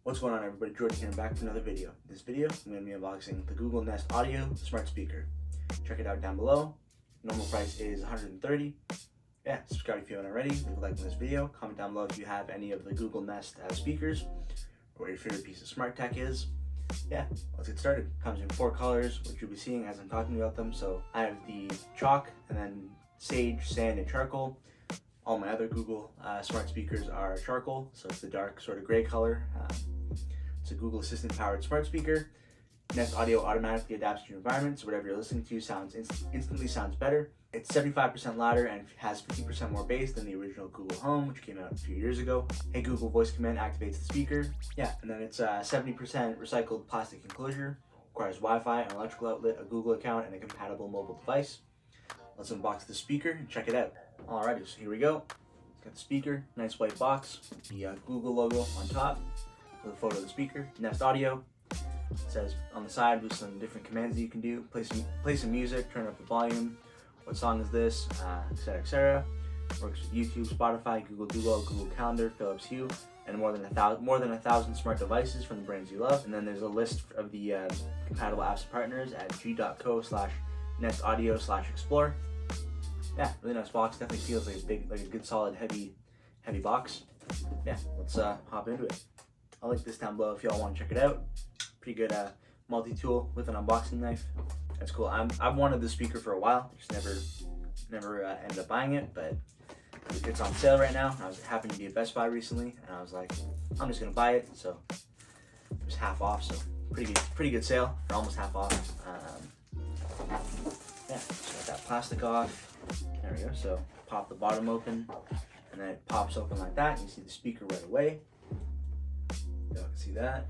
What's going on, everybody? Jordan here, back for another video. In this video, I'm going to be unboxing the Google Nest Audio smart speaker. Check it out down below. Normal price is $130. Yeah, subscribe if you haven't already. Leave a like on this video. Comment down below if you have any of the Google Nest speakers, or what your favorite piece of smart tech is. Yeah, let's get started. Comes in 4 colors, which you'll be seeing as I'm talking about them. So I have the chalk, and then sage, sand, and charcoal. All my other Google smart speakers are charcoal, so it's the dark sort of gray color. It's a Google Assistant powered smart speaker. Nest Audio automatically adapts to your environment, so whatever you're listening to instantly sounds better. It's 75% louder and has 50% more bass than the original Google Home, which came out a few years ago. Hey Google voice command activates the speaker. Yeah, and then it's 70% recycled plastic enclosure. Requires Wi-Fi, an electrical outlet, a Google account, and a compatible mobile device. Let's unbox the speaker and check it out. Alrighty, so here we go. It's got the speaker, nice white box, the Google logo on top, with a photo of the speaker. Nest Audio. It says on the side with some different commands that you can do. Play some music, turn up the volume. What song is this? Etc. etc. Works with YouTube, Spotify, Google Duo, Google Calendar, Philips Hue, and more than a thousand smart devices from the brands you love. And then there's a list of the compatible apps and partners at g.co/nestaudio/explore. Yeah, really nice box. Definitely feels like a good solid heavy box. Yeah, let's hop into it. I'll link this down below if y'all want to check it out. Pretty good multi-tool with an unboxing knife. That's cool. I've wanted this speaker for a while, just never ended up buying it, but it's on sale right now. I happened to be at Best Buy recently, and I was like, I'm just gonna buy it. So it was half off, so pretty good sale for almost half off. Yeah, so got that plastic off. There we go. So pop the bottom open, and then it pops open like that. You see the speaker right away. Y'all can see that.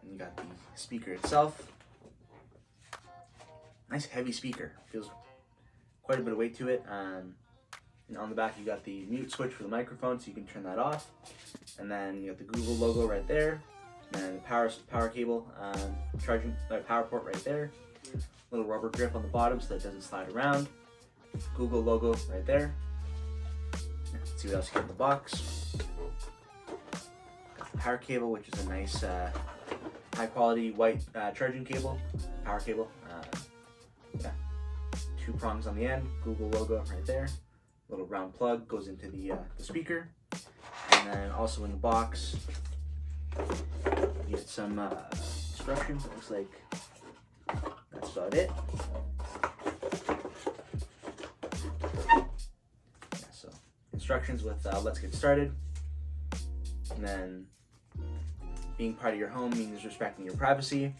And you got the speaker itself. Nice heavy speaker. Feels quite a bit of weight to it. And on the back you got the mute switch for the microphone, so you can turn that off. And then you got the Google logo right there. And the power cable, charging power port right there. Little rubber grip on the bottom so that it doesn't slide around. Google logo right there. Let's see what else you get in the box. Got the power cable, which is a nice high quality white charging cable. Power cable. Yeah. 2 prongs on the end. Google logo right there. Little round plug goes into the speaker. And then also in the box, you get some instructions. It looks like that's about it. Yeah, so instructions with let's get started. And then being part of your home means respecting your privacy.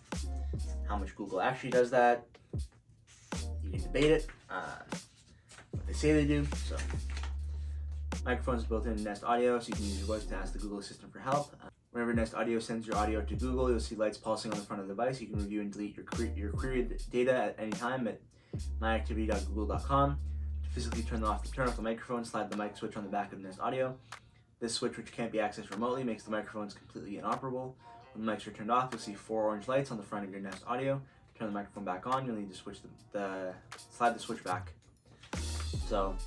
How much Google actually does that, you can debate it. What they say they do. So microphones built in Nest Audio, so you can use your voice to ask the Google Assistant for help. Whenever Nest Audio sends your audio to Google, you'll see lights pulsing on the front of the device. You can review and delete your queried data at any time at myactivity.google.com. To physically turn off the microphone, slide the mic switch on the back of Nest Audio. This switch, which can't be accessed remotely, makes the microphones completely inoperable. When the mics are turned off, you'll see 4 orange lights on the front of your Nest Audio. Turn the microphone back on, you'll need to switch slide the switch back. So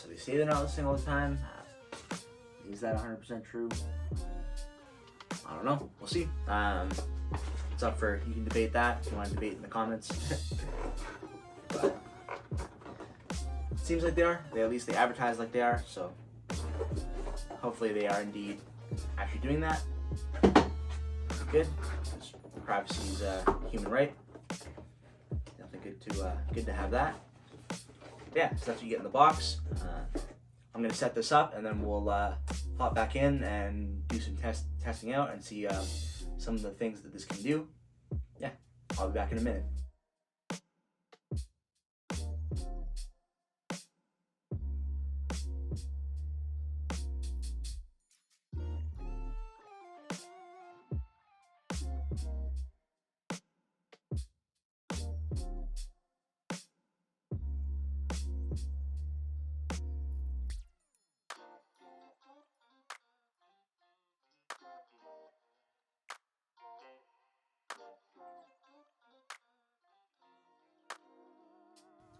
they say they're not listening all the time. Is that 100% true? I don't know. We'll see. It's up for, you can debate that if you want to debate in the comments. But it seems like they are. At least they advertise like they are. So hopefully they are indeed actually doing that. Good. Because privacy is a human right. Definitely good to have that. Yeah, so that's what you get in the box. I'm going to set this up, and then we'll hop back in and do some testing out and see some of the things that this can do. Yeah, I'll be back in a minute.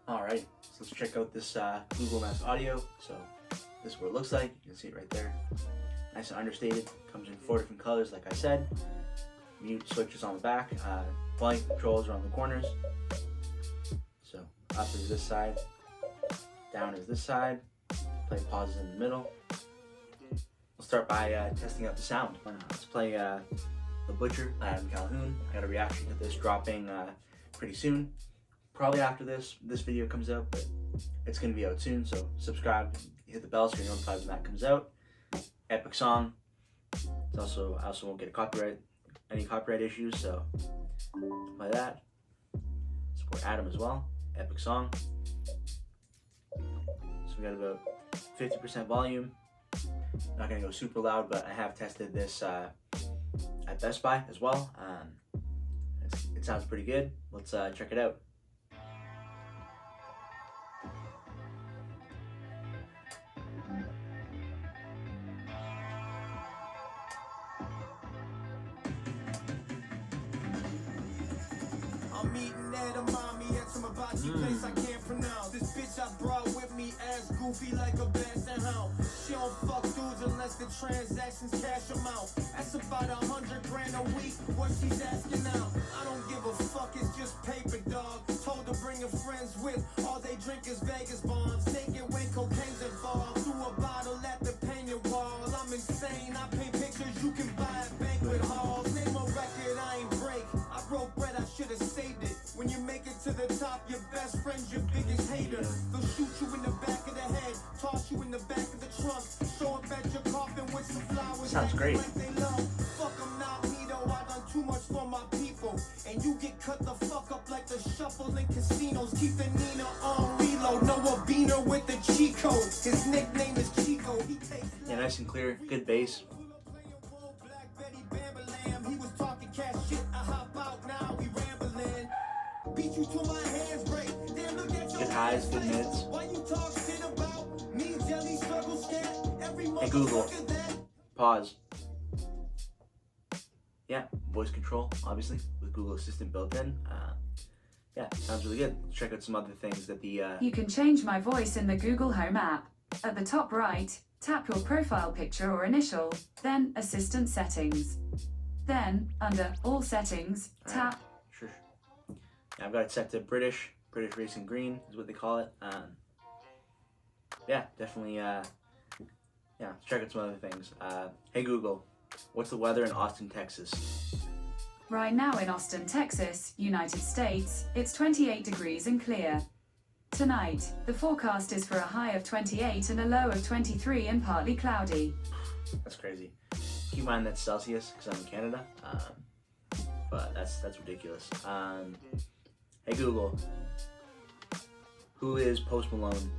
Alright, so let's check out this Google Nest Audio. So This is what it looks like. You can see it right there. Nice and understated. Comes in 4 different colors, like I said. Mute switches on the back. Volume controls are on the corners. So up is this side, down is this side. Play pauses in the middle. We'll start by testing out the sound. Let's play The Butcher by Adam Calhoun. I got a reaction to this dropping pretty soon. Probably after this video comes out, but it's going to be out soon. So subscribe, hit the bell so you're notified when that comes out. Epic song. It's also, I also won't get any copyright issues, so play that. Support Adam as well. Epic song. So we got about 50% volume. Not gonna go super loud, but I have tested this at Best Buy as well. It sounds pretty good. Let's check it out. I'm eating at a mommy at some hibachi place I can't pronounce. This bitch I brought with me ass goofy like a basset hound. She don't fuck dudes unless the transactions cash them out. That's about 100 grand a week, what she's asking now. I don't give a fuck, it's just paper, dog. Told to bring her friends with, all they drink is Vegas bombs. Naked when cocaine's involved, threw a bottle at the painted wall. I'm insane, I paint pictures you can buy at banquet halls. Name a record I ain't break, I broke bread, I should've saved it. When you make it to the top, your best friend's your biggest hater. They'll shoot you in the back of the head, toss you in the back of the trunk, show up at your coffin with some flowers. Sounds great. Like they love. Fuck them, not me though, I done too much for my people. And you get cut the fuck up like the shuffle in casinos. Keep the Nina on reload, Noah Beaner with the Chico. His nickname is Chico. He takes Yeah, nice and clear, good bass. He was talking cash shit, I hop out, now we rambling. Beat you to my hands break. Damn, look at your Good highs, good mids. Why you talk shit about me, jelly, struggle, scat? Every Hey Google, motherfucker that pause. Yeah, voice control, obviously, with Google Assistant built in. Yeah, sounds really good. Let's check out some other things that the... You can change my voice in the Google Home app. At the top right, tap your profile picture or initial, then Assistant Settings. Then, under All Settings, tap... Sure. Yeah, I've got it set to British Racing Green is what they call it. Yeah, definitely, yeah, let's check out some other things. Hey Google, what's the weather in Austin, Texas? Right now in Austin, Texas, United States, it's 28 degrees and clear. Tonight, the forecast is for a high of 28 and a low of 23 and partly cloudy. That's crazy. Keep in mind that's Celsius because I'm in Canada, but that's ridiculous. Hey Google, who is Post Malone?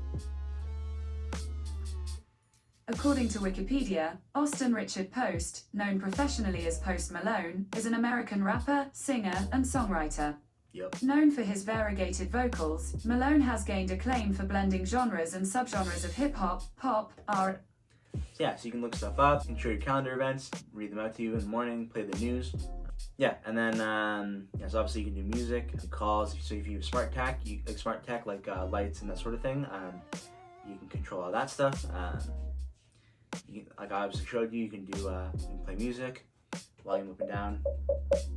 According to Wikipedia, Austin Richard Post, known professionally as Post Malone, is an American rapper, singer, and songwriter. Yep. Known for his variegated vocals, Malone has gained acclaim for blending genres and subgenres of hip-hop, pop, R. Yeah, so you can look stuff up, you can show your calendar events, read them out to you in the morning, play the news. Yeah, and then yeah, so obviously you can do music, calls. So if you have smart tech, like lights and that sort of thing, you can control all that stuff. Like I obviously showed you, you can do you can play music, volume up and down,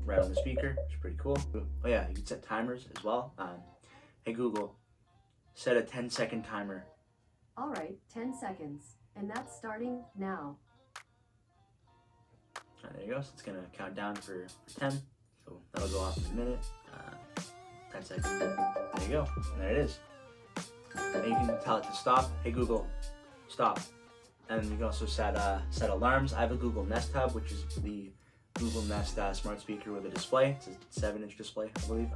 right on the speaker, which is pretty cool. Oh yeah, you can set timers as well. Hey Google, set a 10-second timer. All right, 10 seconds, and that's starting now. Alright, there you go. So it's gonna count down for 10. So that'll go off in a minute. 10 seconds. There you go. And there it is. And you can tell it to stop. Hey Google, stop. And you can also set alarms. I have a Google Nest Hub, which is the Google Nest smart speaker with a display. It's a 7-inch display, I believe.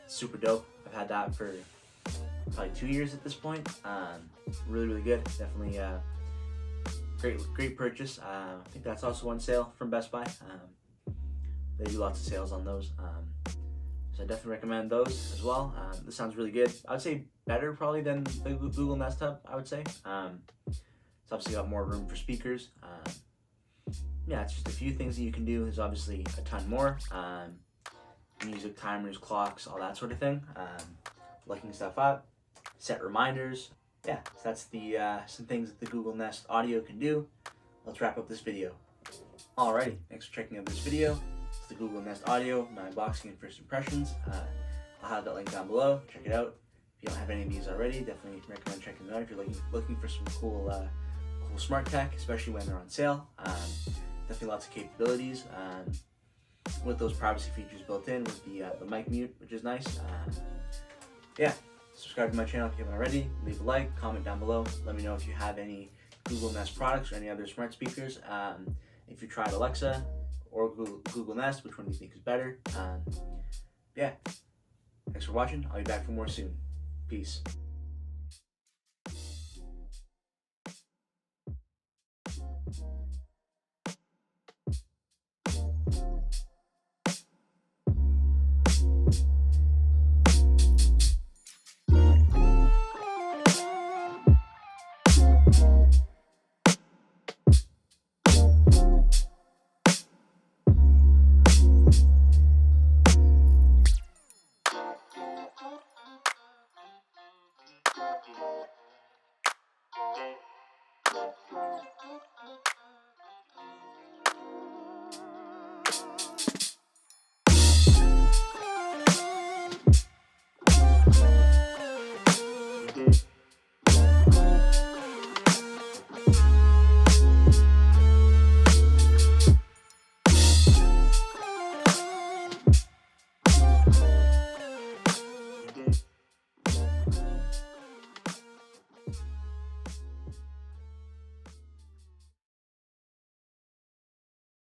It's super dope. I've had that for probably 2 years at this point. Really, really good. Definitely great purchase. I think that's also on sale from Best Buy. They do lots of sales on those. So I definitely recommend those as well. This sounds really good. I would say better probably than the Google Nest Hub, I would say. It's obviously got more room for speakers. Yeah, it's just a few things that you can do. There's obviously a ton more. Music, timers, clocks, all that sort of thing. Looking stuff up, set reminders. yeah, so that's the some things that the Google Nest Audio can do. Let's wrap up this video. Alrighty, thanks for checking out this video. It's the Google Nest Audio, my unboxing and first impressions. I'll have that link down below. Check it out. If you don't have any of these already, definitely recommend checking them out if you're looking for some cool smart tech, especially when they're on sale. Definitely lots of capabilities with those privacy features built in with the mic mute, which is nice. Yeah, subscribe to my channel if you haven't already. Leave a like, comment down below. Let me know if you have any Google Nest products or any other smart speakers. If you tried Alexa or Google Nest, which one do you think is better? Yeah, thanks for watching. I'll be back for more soon. Peace.